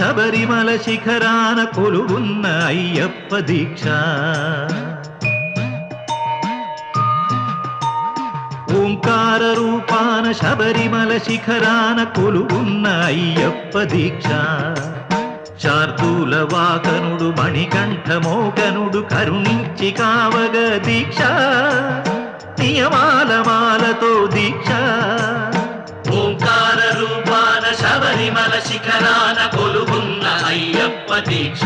శబరిమల శిఖరాన కొలువున్న అయ్యప్ప దీక్ష ఓంకార రూపాన శబరిమల శిఖరాన కొలువున్న అయ్యప్ప దీక్ష శార్దూల వాకనుడు మణికంఠమోకనుడు కరుణించి కావగ దీక్ష నియమాల మాలతో దీక్ష ఓంకార రూపాన శబరిమల శిఖరాన కొలువున్న అయ్యప్ప దీక్ష